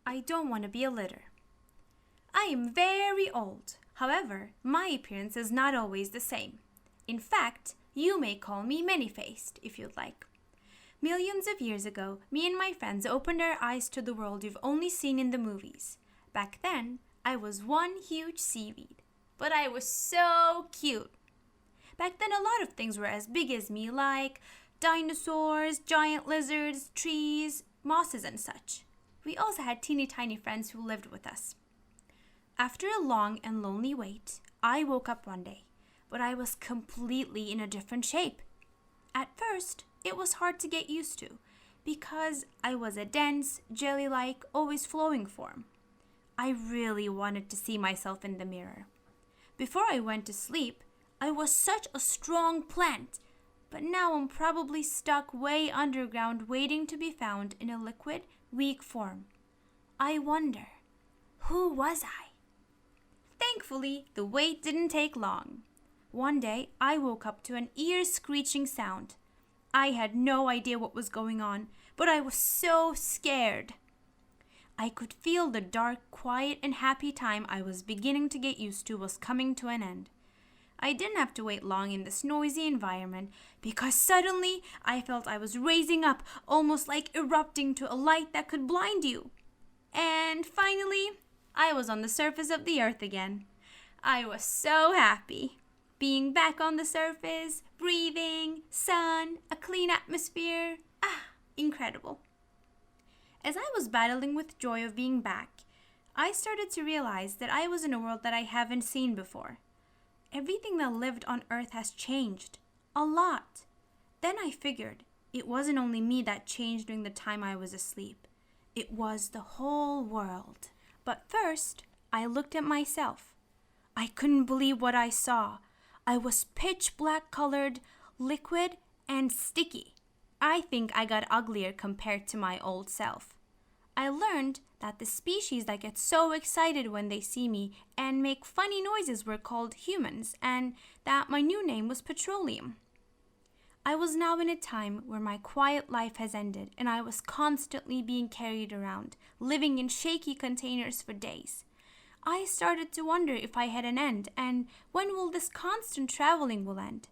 I don't want to be a litter. I am very old. However, my appearance is not always the same. In fact, you may call me many-faced if you'd like. Millions of years ago, me and my friends opened our eyes to the world you've only seen in the movies. Back then, I was one huge seaweed. But I was so cute. Back then, a lot of things were as big as me, like dinosaurs, giant lizards, trees, mosses, and such. We also had teeny tiny friends who lived with us. After a long and lonely wait, I woke up one day, but I was completely in a different shape. At first, it was hard to get used to because I was a dense, jelly-like, always flowing form. I really wanted to see myself in the mirror. Before I went to sleep, I was such a strong plant, but now I'm probably stuck way underground waiting to be found in a liquid, weak form. I wonder, who was I? Thankfully, the wait didn't take long. One day, I woke up to an ear-screeching sound. I had no idea what was going on, but I was so scared. I could feel the dark, quiet, and happy time I was beginning to get used to was coming to an end. I didn't have to wait long in this noisy environment because suddenly I felt I was raising up, almost like erupting to a light that could blind you. And finally, I was on the surface of the earth again. I was so happy. Being back on the surface, breathing, sun, a clean atmosphere. Incredible. As I was battling with joy of being back, I started to realize that I was in a world that I haven't seen before. Everything that lived on Earth has changed. A lot. Then I figured it wasn't only me that changed during the time I was asleep. It was the whole world. But first, I looked at myself. I couldn't believe what I saw. I was pitch black colored, liquid, and sticky. I think I got uglier compared to my old self. I learned that the species that get so excited when they see me and make funny noises were called humans, and that my new name was petroleum. I was now in a time where my quiet life has ended and I was constantly being carried around, living in shaky containers for days. I started to wonder if I had an end and when will this constant traveling will end.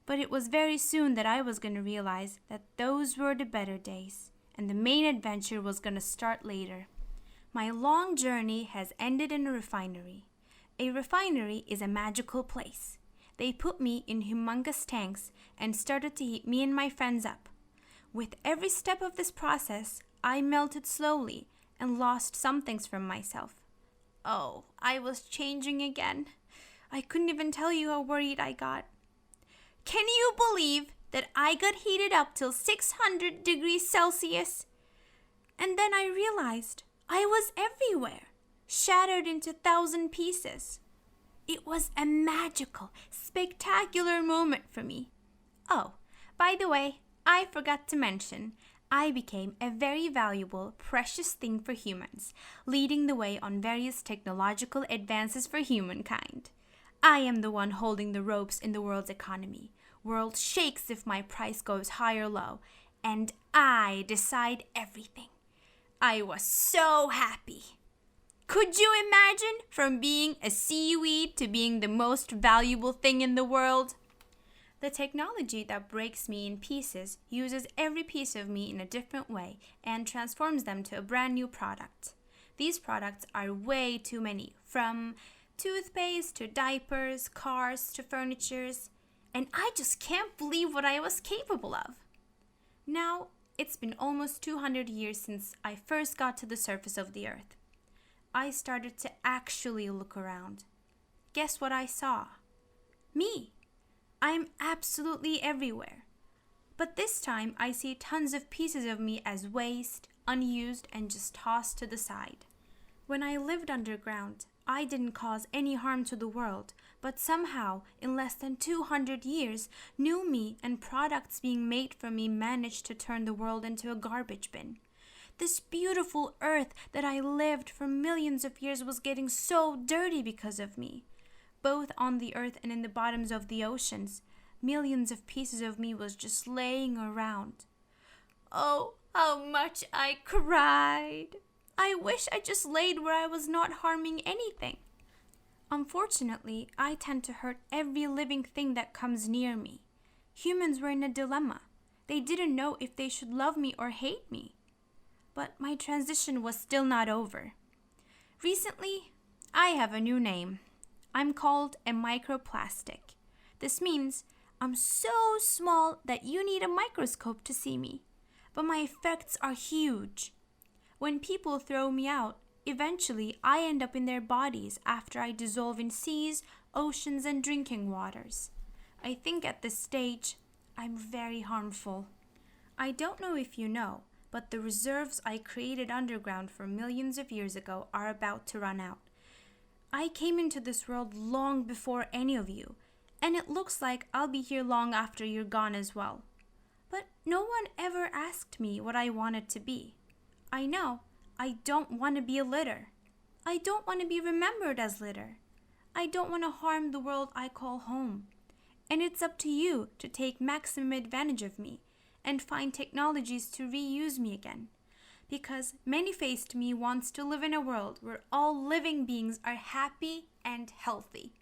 But it was very soon that I was going to realize that those were the better days and the main adventure was going to start later. My long journey has ended in a refinery. A refinery is a magical place. They put me in humongous tanks and started to heat me and my friends up. With every step of this process, I melted slowly and lost some things from myself. Oh, I was changing again. I couldn't even tell you how worried I got. Can you believe that I got heated up till 600 degrees Celsius? And then I realized I was everywhere, shattered into 1,000 pieces. It was a magical, spectacular moment for me. Oh, by the way, I forgot to mention, I became a very valuable, precious thing for humans, leading the way on various technological advances for humankind. I am the one holding the ropes in the world's economy. World shakes if my price goes high or low, and I decide everything. I was so happy. Could you imagine from being a seaweed to being the most valuable thing in the world? The technology that breaks me in pieces uses every piece of me in a different way and transforms them to a brand new product. These products are way too many, from toothpaste to diapers, cars to furnitures, and I just can't believe what I was capable of. Now, it's been almost 200 years since I first got to the surface of the earth. I started to actually look around. Guess what I saw? Me. I'm absolutely everywhere. But this time I see tons of pieces of me as waste, unused, and just tossed to the side. When I lived underground, I didn't cause any harm to the world, but somehow, in less than 200 years, new me and products being made from me managed to turn the world into a garbage bin. This beautiful earth that I lived for millions of years was getting so dirty because of me. Both on the earth and in the bottoms of the oceans, millions of pieces of me was just laying around. Oh, how much I cried. I wish I just laid where I was not harming anything. Unfortunately, I tend to hurt every living thing that comes near me. Humans were in a dilemma. They didn't know if they should love me or hate me. But my transition was still not over. Recently, I have a new name. I'm called a microplastic. This means I'm so small that you need a microscope to see me. But my effects are huge. When people throw me out, eventually I end up in their bodies after I dissolve in seas, oceans, and drinking waters. I think at this stage, I'm very harmful. I don't know if you know, but the reserves I created underground for millions of years ago are about to run out. I came into this world long before any of you, and it looks like I'll be here long after you're gone as well. But no one ever asked me what I wanted to be. I know I don't want to be a litter. I don't want to be remembered as litter. I don't want to harm the world I call home. And it's up to you to take maximum advantage of me and find technologies to reuse me again. Because many-faced me wants to live in a world where all living beings are happy and healthy.